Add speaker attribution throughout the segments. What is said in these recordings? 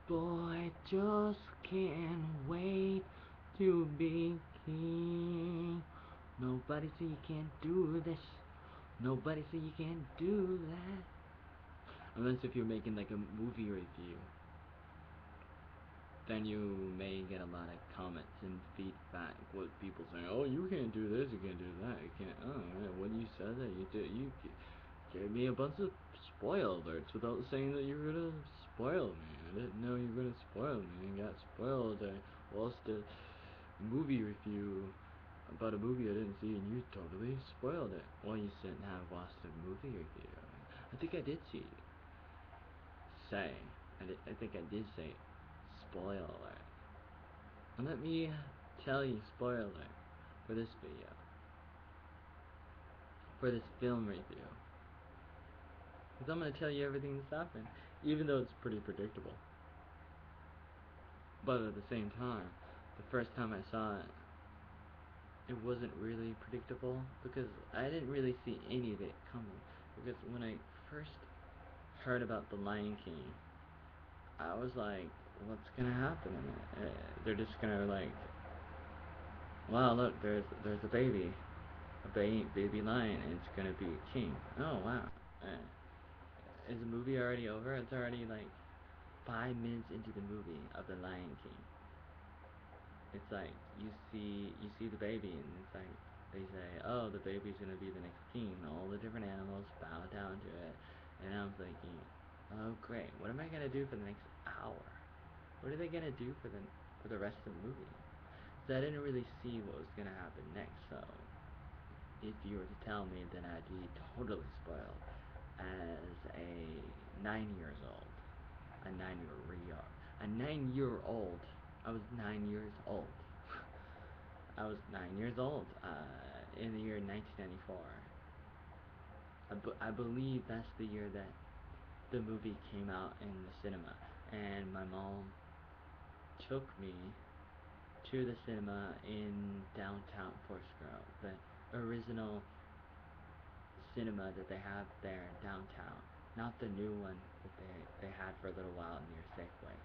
Speaker 1: Boy just can't wait to be king. Nobody say you can't do this. Nobody say you can't do that. Unless if you're making like a movie review, then you may get a lot of comments and feedback with people saying, "Oh, you can't do this, you can't do that, you can't." Oh, when you said that, you gave me a bunch of spoil alerts without saying that you were gonna spoil me. I didn't know you were gonna spoil me. I got spoiled. I watched a movie review about a movie I didn't see, and you totally spoiled it. Well, you shouldn't have watched a movie review. I think I did say. I think I did say spoiler alert. And let me tell you spoiler alert for this video. For this film review. Because I'm going to tell you everything that's happened. Even though it's pretty predictable. But at the same time, the first time I saw it, it wasn't really predictable. Because I didn't really see any of it coming. Because when I first heard about The Lion King, I was like, what's gonna happen in it? They're just gonna like, wow, look, there's a baby, baby lion, and it's gonna be a king. Oh wow, is the movie already over? It's already like 5 minutes into the movie of The Lion King. It's like you see the baby, and it's like they say, oh, the baby's gonna be the next king, and all the different animals bow down to it, and I'm thinking, oh great, what am I gonna do for the next hour? What are they gonna do for the rest of the movie? So I didn't really see what was gonna happen next. So if you were to tell me, then I'd be totally spoiled. As a 9 years old, a 9 year old. I was 9 years old. I was 9 years old in the year 1994. I believe that's the year that the movie came out in the cinema, and my mom took me to the cinema in downtown Forest Grove, the original cinema that they have there downtown, not the new one that they had for a little while near Safeway,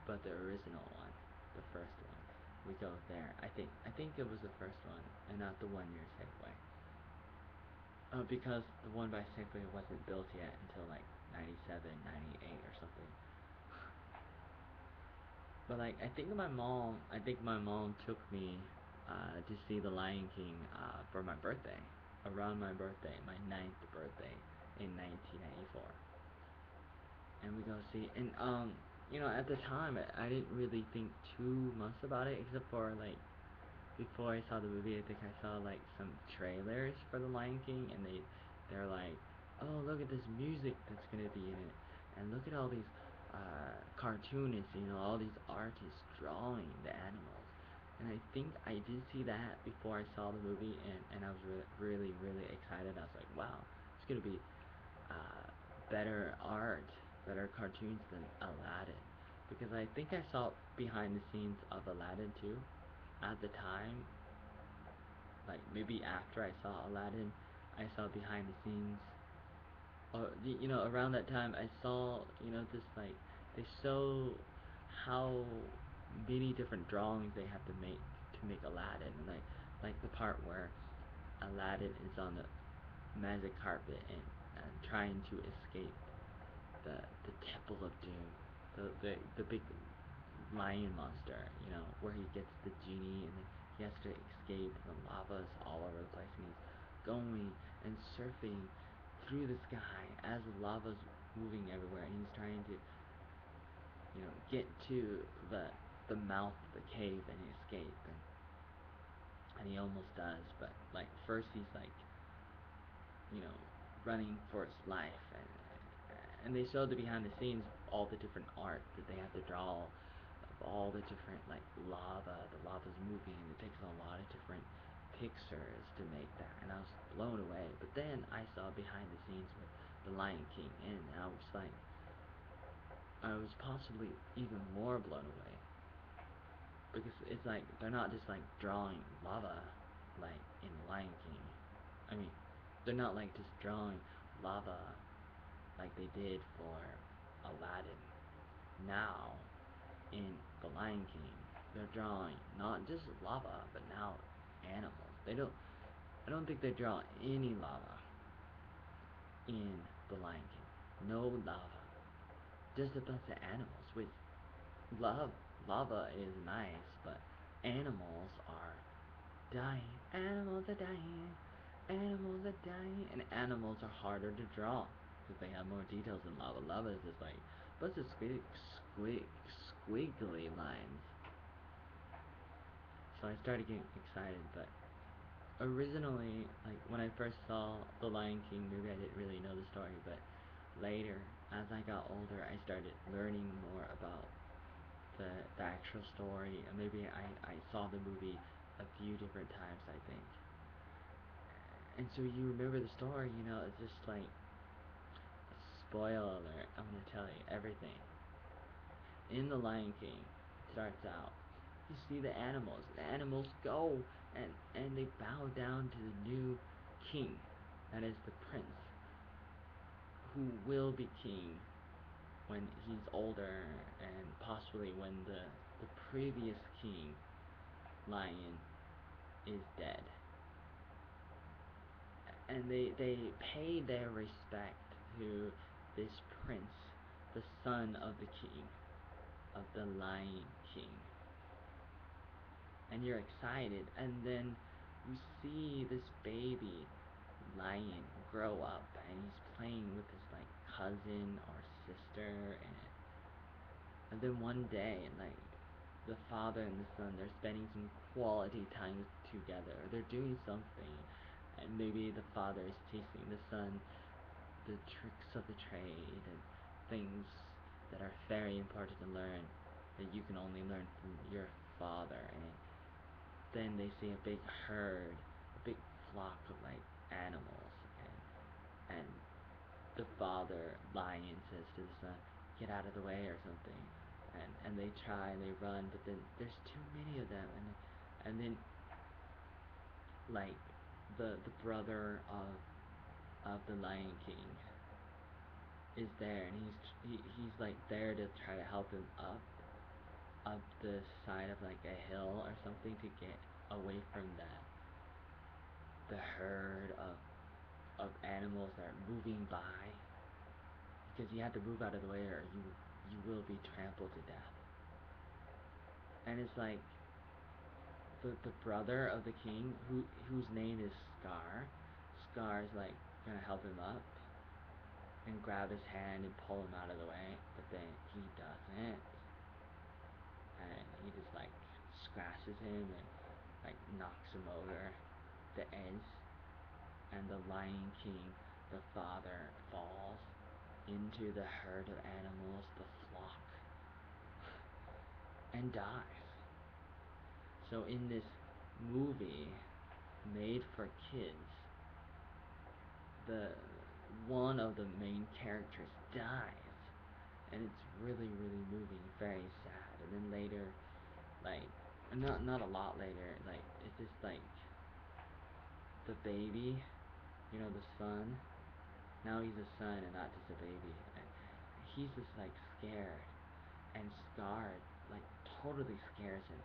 Speaker 1: but the original one, the first one. We go there. I think it was the first one, and not the one near Safeway. Because the one by Safeway wasn't built yet until like 97, 98 or something. But like I think my mom took me to see The Lion King for my birthday, around my birthday, my 9th birthday in 1994. And we go see, and at the time I didn't really think too much about it, except for like before I saw the movie, I think I saw like some trailers for The Lion King, and they're like, oh, look at this music that's gonna be in it, and look at all these cartoonists, all these artists drawing the animals. And I think I did see that before I saw the movie, and I was really, really excited. I was like, wow, it's gonna be better art, better cartoons than Aladdin, because I think I saw behind the scenes of Aladdin too at the time. Like maybe after I saw Aladdin, I saw behind the scenes. Or around that time, I saw this like they show how many different drawings they have to make Aladdin, and like the part where Aladdin is on the magic carpet and trying to escape the Temple of Doom, the big lion monster, where he gets the genie, and then he has to escape, and the lava's all over the place, and he's going and surfing through the sky as the lava's moving everywhere, and he's trying to get to the mouth of the cave and escape, and he almost does, but like first he's like running for his life, and they show the behind the scenes, all the different art that they have to draw of all the different like the lava's moving, and it takes a lot of different pictures to make that, and I was blown away. But then I saw behind the scenes with The Lion King, and I was possibly even more blown away, because it's like they're not just like drawing lava like in The Lion King. I mean, they're not like just drawing lava like they did for Aladdin. Now in The Lion King, they're drawing not just lava, but now animals. I don't think they draw any lava in The Lion King. No lava. Just a bunch of animals, which love, lava is nice, but animals are dying. Animals are dying. Animals are dying. And animals are harder to draw because they have more details than lava. Lava is just like a bunch of squiggly lines. So I started getting excited, but originally, like when I first saw The Lion King movie, I didn't really know the story, but later, as I got older, I started learning more about the actual story, and maybe I saw the movie a few different times, I think. And so you remember the story, it's just like, spoiler alert, I'm gonna tell you everything. In The Lion King, it starts out, you see the animals go, and they bow down to the new king, that is the prince, who will be king when he's older, and possibly when the previous king, lion, is dead. And they pay their respect to this prince, the son of the king, of the Lion King. And you're excited, and then you see this baby lion grow up, and he's playing with his like cousin or sister, and then one day, like, the father and the son, they're spending some quality time together. They're doing something, and maybe the father is teaching the son the tricks of the trade and things that are very important to learn, that you can only learn from your father. And then they see a big herd, a big flock of like animals, and the father lion says to the son, "Get out of the way" or something. And they try and they run, but then there's too many of them, and then like the brother of the Lion King is there, and he's like there to try to help him up the side of like a hill or something to get away from the herd of animals that are moving by, because you have to move out of the way or you will be trampled to death. And it's like the brother of the king, whose name is Scar. Scar's like gonna help him up and grab his hand and pull him out of the way, but then he doesn't, and he just like scratches him and like knocks him over the edge, and the Lion King, the father, falls into the herd of animals, the flock, and dies. So in this movie made for kids, the one of the main characters dies, and it's really really moving, very sad. And then later, like, not a lot later, like, it's just like the baby, the son. Now he's a son and not just a baby, and he's just like scared and scarred, like totally scares him,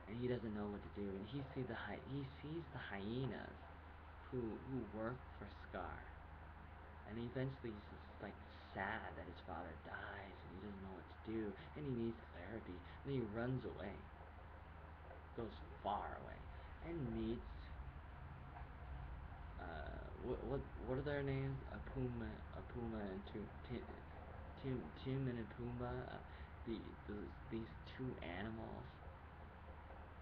Speaker 1: and he doesn't know what to do. And he sees the hyenas who work for Scar, and eventually he's just like sad that his father dies, and he doesn't know what to do, and he needs therapy. And he runs away, goes far away, and meets what are their names? Apuma, and Tim and Pumbaa. The these two animals,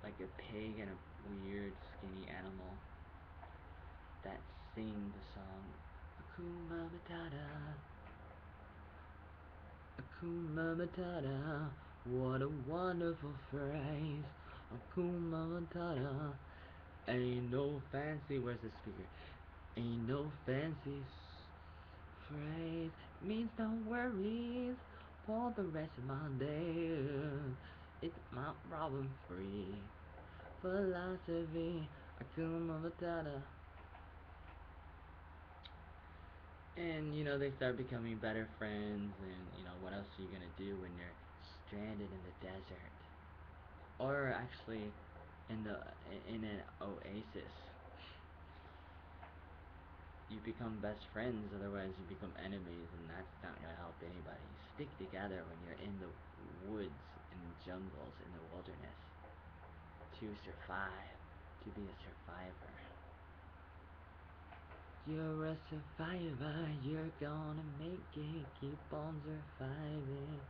Speaker 1: like a pig and a weird skinny animal, that sing the song Akuma Matata, Akuma Matata. What a wonderful phrase, Akuma Matata. Ain't no fancy, where's the speaker? Ain't no fancy phrase, means no worries for the rest of my days. It's my problem free philosophy, Akuma Matata. And they start becoming better friends, and what else are you gonna do when you're stranded in the desert, or actually in an oasis. You become best friends, otherwise you become enemies, and that's not gonna help anybody. Stick together when you're in the woods, in the jungles, in the wilderness, to survive, to be a survivor. You're a survivor, you're gonna make it, keep on surviving.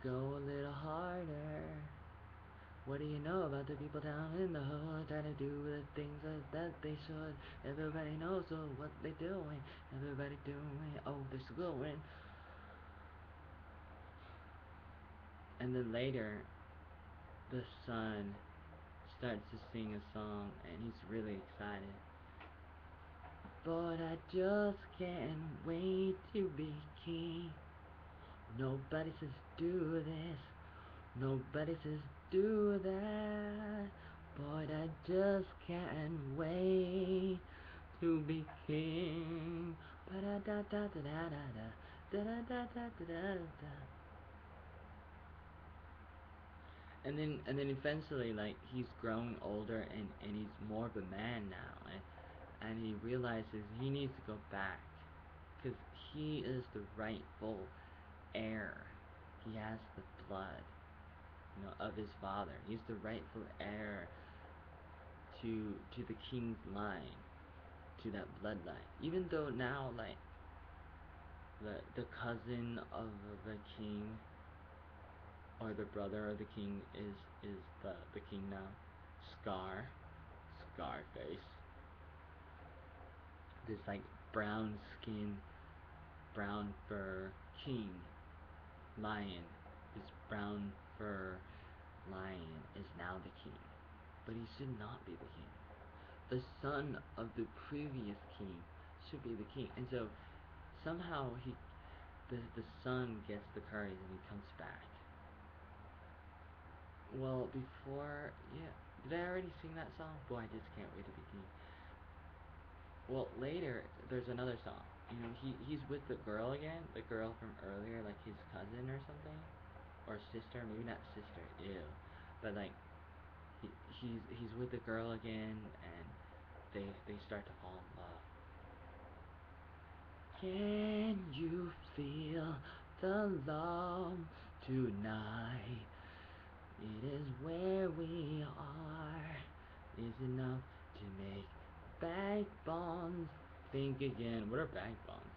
Speaker 1: Go a little harder. What do you know about the people down in the hood trying to do the things that they should? Everybody knows what they're doing. Everybody doing, oh, they're going. And then later, the son starts to sing a song, and he's really excited. But I just can't wait to be king. Nobody says do this. Nobody says do that. But I just can't wait to be king. Ba da da da da da da da da da da da da. And then eventually, like, he's growing older, and he's more of a man now, and he realizes he needs to go back, because he is the rightful heir. He has the blood, of his father. He's the rightful heir to the king's line, to that bloodline. Even though now, like, the cousin of the king, or the brother of the king, is the king now. Scarface. This, like, brown skin, brown fur king lion. This brown fur lion is now the king. But he should not be the king. The son of the previous king should be the king. And so somehow the son gets the courage and he comes back. Well, before, yeah, did I already sing that song? Boy, I just can't wait to be king. Well, later, there's another song. He's with the girl again, the girl from earlier, like his cousin or something, or sister, maybe not sister, ew. But, like, he's with the girl again, and they start to fall in love. Can you feel the love tonight? It is where we are, is enough to make backbones think again. What are backbones?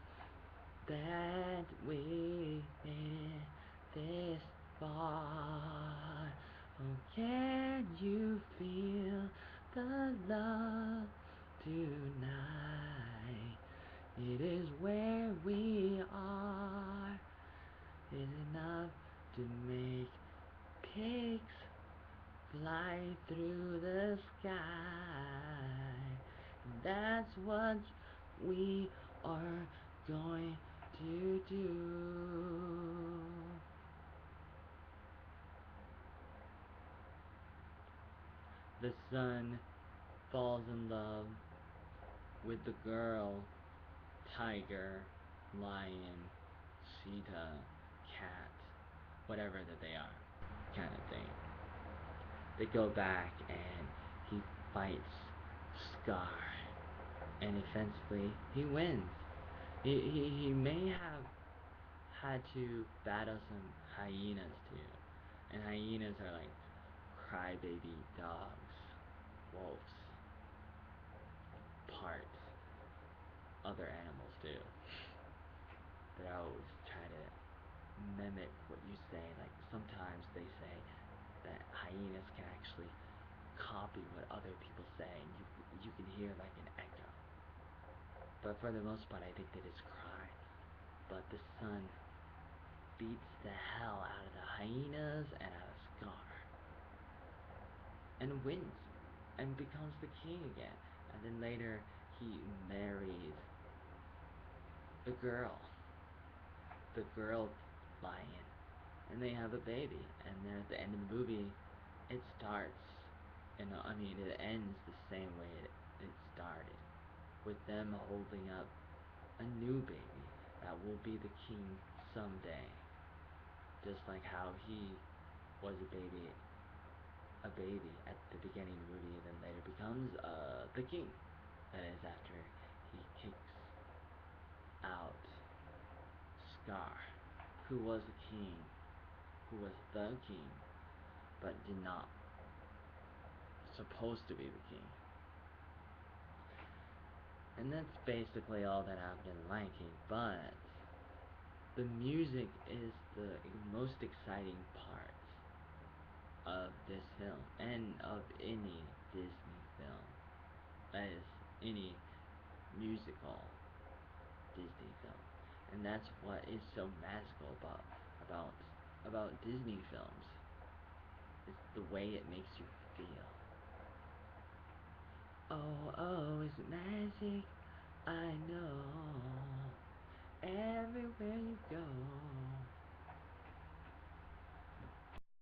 Speaker 1: That we made it this far. Oh, can you feel the love tonight? It is where we are, is enough to make pigs fly through the sky. That's what we are going to do. The son falls in love with the girl, tiger, lion, cheetah, cat, whatever that they are, kind of thing. They go back and he fights Scar, and eventually he wins. He may have had to battle some hyenas too, and hyenas are like crybaby dogs, wolves, parts, other animals too. They always try to mimic what you say. Like, sometimes they say that hyenas can actually copy what other people say, and you can hear like an echo. But for the most part, I think they just cry. But the son beats the hell out of the hyenas and out of Scar, and wins, and becomes the king again. And then later, he marries the girl lion, and they have a baby. And then at the end of the movie, it starts, it ends the same way it started, with them holding up a new baby that will be the king someday. just like how he was a baby at the beginning of the movie, and then later becomes the king. That is after he kicks out Scar, who was a king, who was the king, but did not supposed to be the king. And that's basically all that happened in Lion King, but the music is the most exciting part of this film, and of any Disney film, as any musical Disney film. And that's what is so magical about about Disney films. It's the way it makes you feel. Oh, oh, it's magic, I know. Everywhere you go,